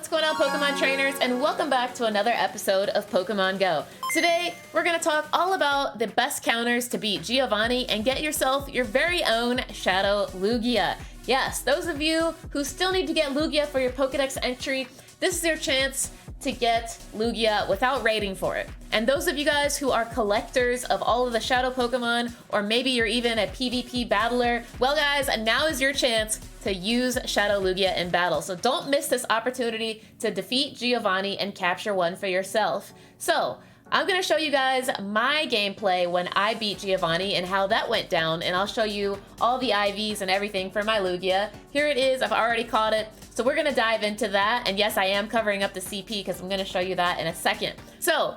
What's going on, Pokemon trainers, and welcome back to another episode of Pokemon Go. Today, we're going to talk all about the best counters to beat Giovanni and get yourself your very own Shadow Lugia. Yes, those of you who still need to get Lugia for your Pokedex entry, this is your chance to get Lugia without raiding for it. And those of you guys who are collectors of all of the Shadow Pokemon, or maybe you're even a PvP battler, well guys, now is your chance to use Shadow Lugia in battle. So don't miss this opportunity to defeat Giovanni and capture one for yourself. So I'm gonna show you guys my gameplay when I beat Giovanni and how that went down, and I'll show you all the IVs and everything for my Lugia. Here it is, I've already caught it. So we're gonna dive into that, and yes, I am covering up the CP because I'm gonna show you that in a second. So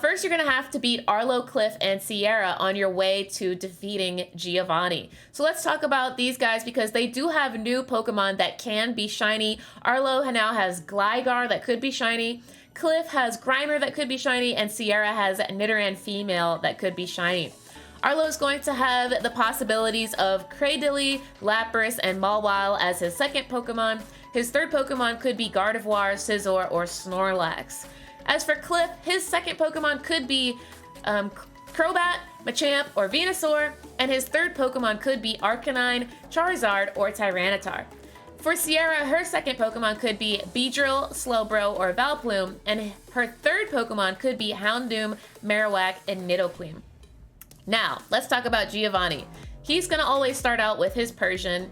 first you're gonna have to beat Arlo, Cliff, and Sierra on your way to defeating Giovanni. So let's talk about these guys because they do have new Pokemon that can be shiny. Arlo now has Gligar that could be shiny. Cliff has Grimer that could be shiny, and Sierra has Nidoran female that could be shiny. Arlo is going to have the possibilities of Cradily, Lapras, and Mawile as his second Pokemon. His third Pokemon could be Gardevoir, Scizor, or Snorlax. As for Cliff, his second Pokemon could be Crobat, Machamp, or Venusaur, and his third Pokemon could be Arcanine, Charizard, or Tyranitar. For Sierra, her second Pokemon could be Beedrill, Slowbro, or Vileplume, and her third Pokemon could be Houndoom, Marowak, and Nidoqueen. Now, let's talk about Giovanni. He's gonna always start out with his Persian,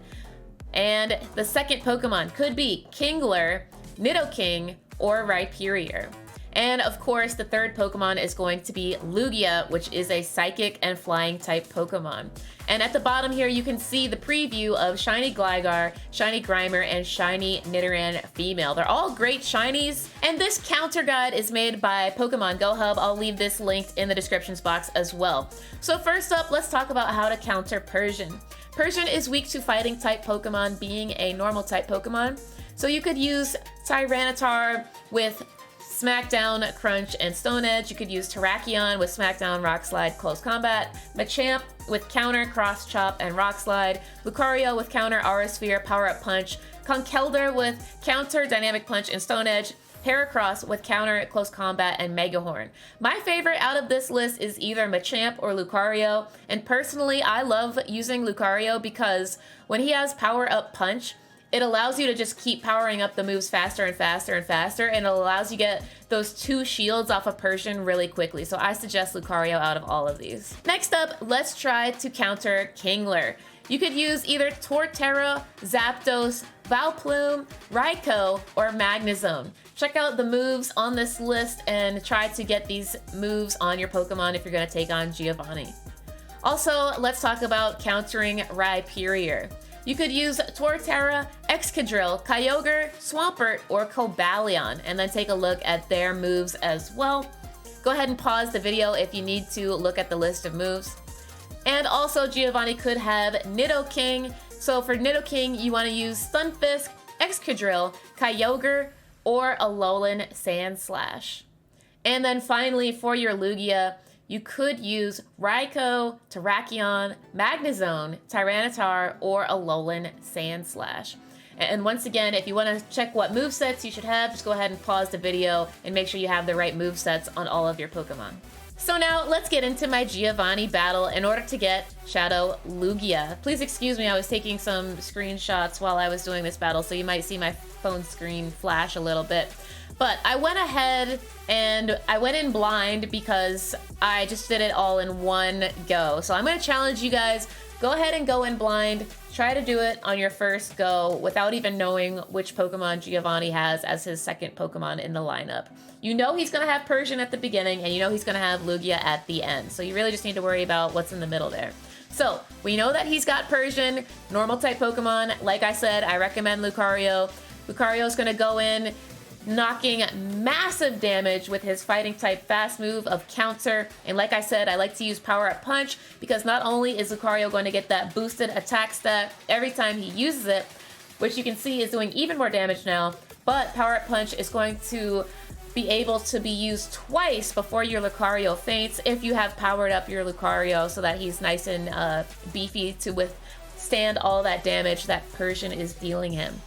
and the second Pokemon could be Kingler, Nidoking, or Rhyperior. And of course, the third Pokemon is going to be Lugia, which is a Psychic and Flying type Pokemon. And at the bottom here, you can see the preview of Shiny Gligar, Shiny Grimer, and Shiny Nidoran Female. They're all great shinies. And this counter guide is made by Pokemon Go Hub. I'll leave this linked in the descriptions box as well. So first up, let's talk about how to counter Persian. Persian is weak to Fighting type Pokemon, being a normal type Pokemon. So you could use Tyranitar with Smackdown, Crunch, and Stone Edge. You could use Terrakion with Smackdown, Rock Slide, Close Combat, Machamp with Counter, Cross Chop, and Rock Slide, Lucario with Counter, Aura Sphere, Power Up Punch, Conkeldurr with Counter, Dynamic Punch, and Stone Edge, Heracross with Counter, Close Combat, and Mega Horn. My favorite out of this list is either Machamp or Lucario, and personally, I love using Lucario because when he has Power Up Punch, it allows you to just keep powering up the moves faster and faster and faster, and it allows you to get those two shields off of Persian really quickly. So I suggest Lucario out of all of these. Next up, let's try to counter Kingler. You could use either Torterra, Zapdos, Vileplume, Raikou, or Magnezone. Check out the moves on this list and try to get these moves on your Pokemon if you're gonna take on Giovanni. Also, let's talk about countering Rhyperior. You could use Torterra, Excadrill, Kyogre, Swampert, or Cobalion, and then take a look at their moves as well. Go ahead and pause the video if you need to look at the list of moves. And also, Giovanni could have Nidoking. So for Nidoking, you want to use Stunfisk, Excadrill, Kyogre, or Alolan Sandslash. And then finally, for your Lugia, you could use Raikou, Terrakion, Magnezone, Tyranitar, or Alolan Sandslash. And once again, if you want to check what movesets you should have, just go ahead and pause the video and make sure you have the right movesets on all of your Pokemon. So now let's get into my Giovanni battle in order to get Shadow Lugia. Please excuse me, I was taking some screenshots while I was doing this battle, so you might see my phone screen flash a little bit. But I went ahead and I went in blind because I just did it all in one go. So I'm going to challenge you guys, go ahead and go in blind. Try to do it on your first go without even knowing which Pokemon Giovanni has as his second Pokemon in the lineup. You know he's going to have Persian at the beginning, and you know he's going to have Lugia at the end. So you really just need to worry about what's in the middle there. So we know that he's got Persian, normal type Pokemon. Like I said, I recommend Lucario. Lucario's going to go in knocking massive damage with his Fighting type fast move of Counter. And like I said, I like to use Power Up Punch because not only is Lucario going to get that boosted attack stat every time he uses it, which you can see is doing even more damage now, but Power Up Punch is going to be able to be used twice before your Lucario faints if you have powered up your Lucario so that he's nice and beefy to withstand all that damage that Persian is dealing him.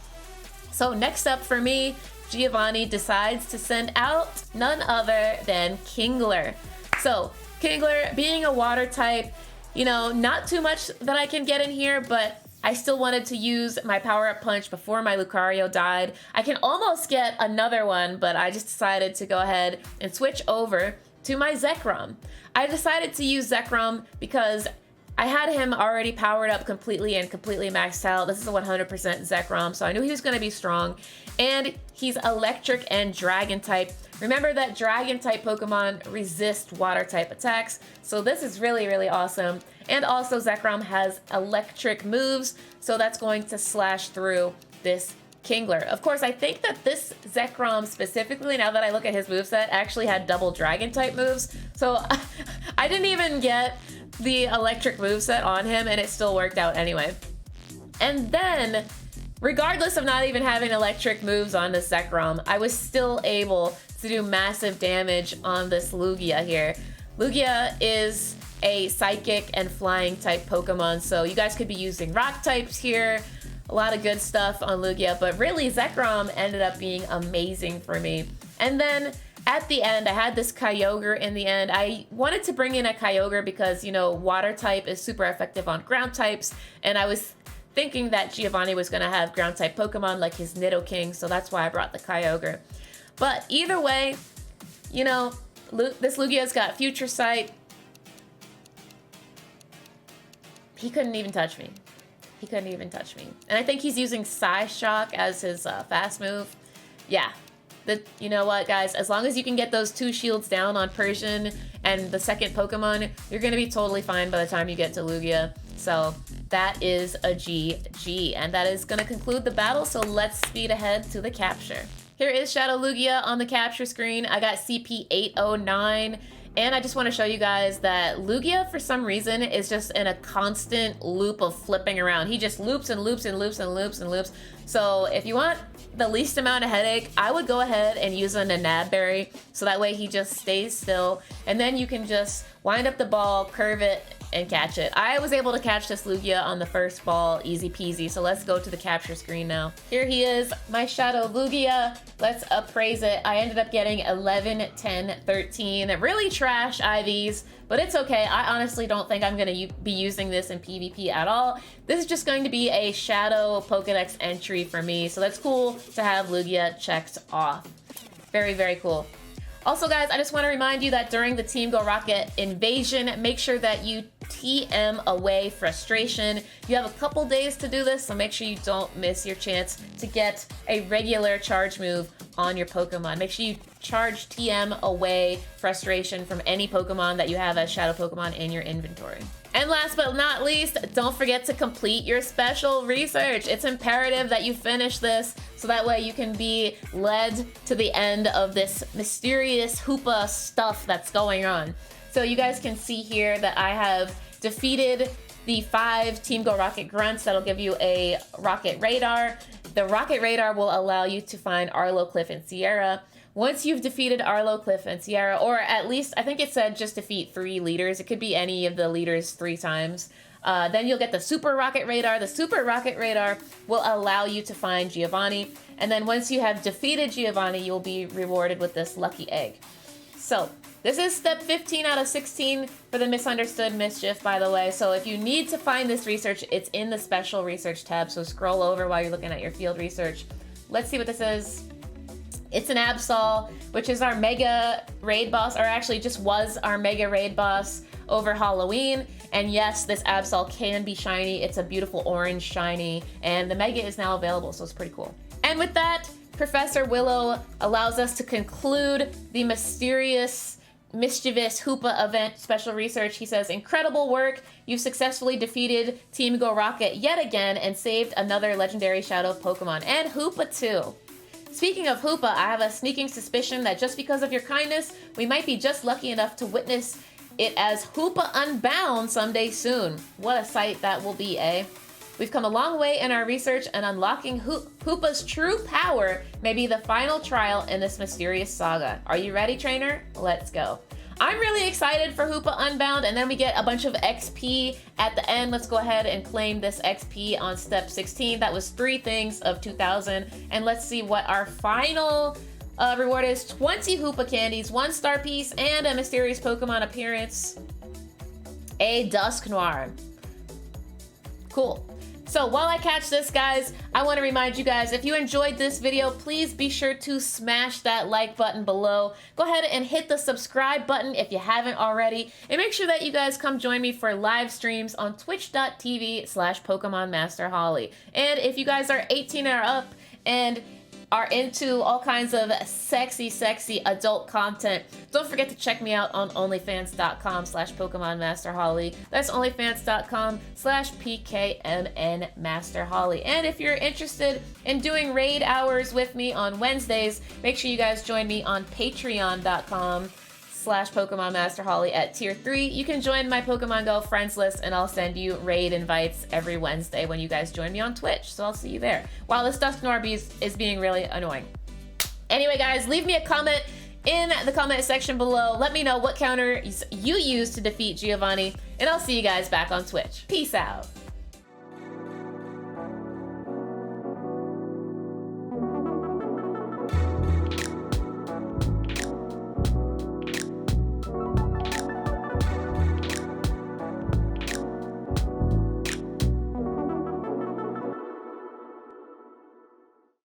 So next up for me Giovanni decides to send out none other than Kingler. So Kingler being a water type, you know, not too much that I can get in here, but I still wanted to use my power-up punch before my Lucario died. I can almost get another one, but I just decided to go ahead and switch over to my Zekrom. I decided to use Zekrom because I had him already powered up completely and completely maxed out. This is a 100% Zekrom, so I knew he was going to be strong. And he's electric and dragon type. Remember that dragon type Pokemon resist water type attacks, so this is really, really awesome. And also Zekrom has electric moves, so that's going to slash through this Kingler. Of course, I think that this Zekrom specifically, now that I look at his moveset, actually had double dragon type moves. So I didn't even get the electric moveset on him and it still worked out anyway. And then, regardless of not even having electric moves on this Zekrom, I was still able to do massive damage on this Lugia here. Lugia is a psychic and flying type Pokemon, so you guys could be using rock types here. A lot of good stuff on Lugia, but really Zekrom ended up being amazing for me. And then at the end, I had this Kyogre in the end. I wanted to bring in a Kyogre because, you know, water type is super effective on ground types, and I was thinking that Giovanni was going to have ground type Pokemon like his Nidoking, so that's why I brought the Kyogre. But either way, you know, this Lugia's got Future Sight. He couldn't even touch me. He couldn't even touch me. And I think he's using Psy Shock as his fast move. Yeah. You know what, guys? As long as you can get those 2 shields down on Persian and the second Pokemon, you're going to be totally fine by the time you get to Lugia. So that is a GG. And that is going to conclude the battle, so let's speed ahead to the capture. Here is Shadow Lugia on the capture screen. I got CP809. And I just want to show you guys that Lugia, for some reason, is just in a constant loop of flipping around. He just loops and loops and loops and loops and loops. So if you want the least amount of headache, I would go ahead and use a Nanab Berry. So that way he just stays still. And then you can just wind up the ball, curve it, and catch it. I was able to catch this Lugia on the first ball, easy peasy. So let's go to the capture screen now. Here he is, my Shadow Lugia. Let's appraise it. I ended up getting 11, 10, 13. Really trash IVs, but it's okay. I honestly don't think I'm gonna be using this in PvP at all. This is just going to be a Shadow Pokedex entry for me. So that's cool to have Lugia checked off. Very, very cool. Also, guys, I just want to remind you that during the Team Go Rocket invasion, make sure that you TM away frustration. You have a couple days to do this, so make sure you don't miss your chance to get a regular charge move on your Pokemon. Make sure you charge TM away frustration from any Pokemon that you have as Shadow Pokemon in your inventory. And last but not least, don't forget to complete your special research. It's imperative that you finish this so that way you can be led to the end of this mysterious Hoopa stuff that's going on. So you guys can see here that I have defeated the 5 Team Go Rocket grunts. That'll give you a Rocket Radar. The Rocket Radar will allow you to find Arlo, Cliff, and Sierra. Once you've defeated Arlo, Cliff, and Sierra, or at least, I think it said just defeat 3 leaders. It could be any of the leaders 3 times. Then you'll get the Super Rocket Radar. The Super Rocket Radar will allow you to find Giovanni. And then once you have defeated Giovanni, you'll be rewarded with this lucky egg. So this is step 15 out of 16 for the Misunderstood Mischief, by the way. So if you need to find this research, it's in the special research tab. So scroll over while you're looking at your field research. Let's see what this is. It's an Absol, which is our Mega Raid boss, or actually just was our Mega Raid boss over Halloween. And yes, this Absol can be shiny. It's a beautiful orange shiny, and the Mega is now available, so it's pretty cool. And with that, Professor Willow allows us to conclude the mysterious, mischievous Hoopa event special research. He says, incredible work. You've successfully defeated Team Go Rocket yet again and saved another legendary Shadow Pokemon, and Hoopa too. Speaking of Hoopa, I have a sneaking suspicion that just because of your kindness, we might be just lucky enough to witness it as Hoopa Unbound someday soon. What a sight that will be, eh? We've come a long way in our research, and unlocking Hoopa's true power may be the final trial in this mysterious saga. Are you ready, trainer? Let's go. I'm really excited for Hoopa Unbound, and then we get a bunch of XP at the end. Let's go ahead and claim this XP on step 16. That was 3 things of 2,000. And let's see what our final reward is. 20 Hoopa candies, 1 star piece, and a mysterious Pokemon appearance. A Dusknoir. Cool. So while I catch this, guys, I want to remind you guys, if you enjoyed this video, please be sure to smash that like button below. Go ahead and hit the subscribe button if you haven't already. And make sure that you guys come join me for live streams on twitch.tv/PkmnMasterHolly. And if you guys are 18 or up and are into all kinds of sexy adult content, don't forget to check me out on onlyfans.com/PkmnMasterHolly. That's onlyfans.com/PkmnMasterHolly. And if you're interested in doing raid hours with me on Wednesdays, make sure you guys join me on patreon.com/PkmnMasterHolly at tier 3. You can join my Pokemon Go friends list, and I'll send you raid invites every Wednesday when you guys join me on Twitch. So I'll see you there. Wow, this Dusknoir is being really annoying. Anyway, guys, leave me a comment in the comment section below. Let me know what counter you use to defeat Giovanni, and I'll see you guys back on Twitch. Peace out.